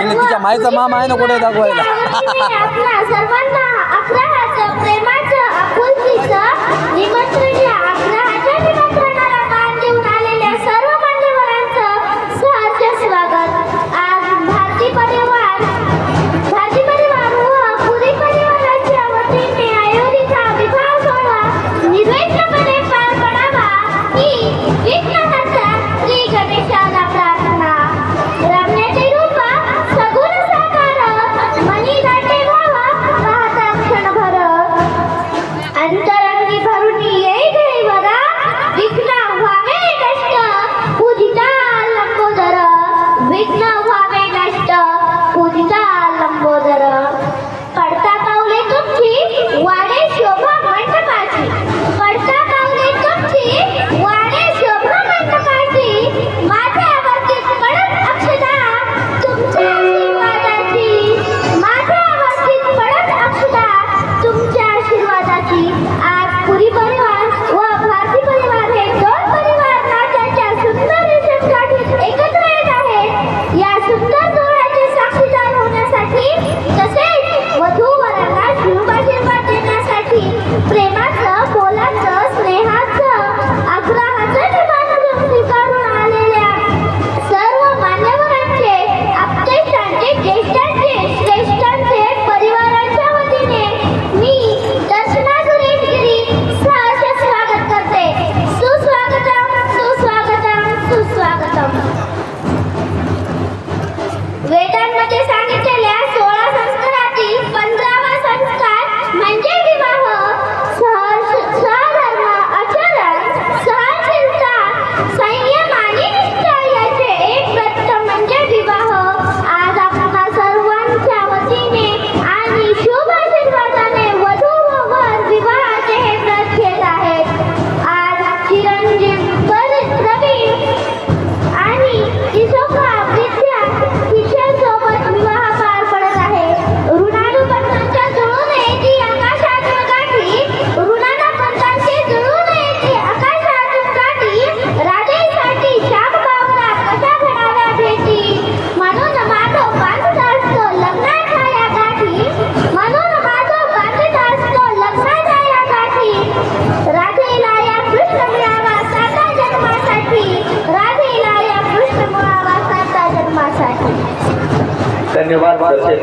हिने तिच्या माईचा मामा आहे ना कुठे दाखवायला. आपल्या सर्वांना आग्रहाचं प्रेमाचं आपुलकीचं निमंत्रण या आग्रहाच्या निमंत्रणाला मान देऊन आलेल्या सर्व मान्यवरांचं सहर्ष स्वागत. आज भारती परिवार व पुरी परिवाराच्या वतीने आयोजित हा विवाह सोहळा निर्विघ्नपणे पार पडावा ही विघ्नहर्ता श्री गणेशाला प्रार्थना. रमण्याचे रूप सगुण साकार मनी दाटे व्हावा पाहता क्षणभर. अंतरंगी भरून येई देवरा विघ्न व्हावे नष्ट पूजिता लंबोदर. विघ्न व्हावे नष्ट पूजिता लंबोदर. पडता पावले तुमची वाडे शोभा मंडपाची. पडता पावले तुमची वाडे शोभा मंडपाची. माझ्यावरती पडत अक्षता तुमच्या आशीर्वादाची. माझ्यावरती पडत अक्षता तुमच्या आशीर्वादाची. आज पुरी परिवार व भारती परिवार हे दोन परिवार नात्याच्या सुंदर यशासाठी एकत्र येत आहेत. या सुंदर सोहळ्याचे साक्षीदार होण्यासाठी तसेच वधू वरांना शुभाशीर्वाद देण्यासाठी प्रेमाचं बोलाचं स्नेहाचं आग्रहाचं निमंत्रण स्वीकारून आलेल्या सर्व मान्यवरांचे आप्तेष्टांचे ज्येष्ठांचे श्रेष्ठांचे परिवारांच्या वतीने मी दर्शना सुरेशगिरी सहर्ष स्वागत करते. सुस्वागतम सुस्वागतम सुस्वागतम. वेदांमध्ये सांगितलेल्या 16 संस्कारातील 15वा संस्कार म्हणजे विवाह. सहधर्म आचरण, सहनशीलता, संयम आणि निष्ठा याचे एक व्रत म्हणजे विवाह. आज आपणा सर्वांच्या वतीने आणि शुभ आशीर्वादाने वधू व वर विवाहाचे हे व्रत घेत आहेत. आज चिरंजीव प्रवीण आणि इशोका विद्या हिच्यासोबत विवाह पार पडत आहे. ऋणानुबंधांच्या जुळून येती आकाशातून गाठी. ऋणानुबंधांची जुळून येती आकाशातून गाठी. राधेसाठी श्याम भावना कशा घडाव्या भेटी. म्हणून माधव बांधत असतो लग्नाच्या या गाठी. म्हणून माधव बांधत असतो लग्नाच्या या गाठी. राधेला या कृष्ण मिळावा साता जन्मासाठी. राधेला या कृष्ण मिळावा साता जन्मासाठी. धन्यवाद.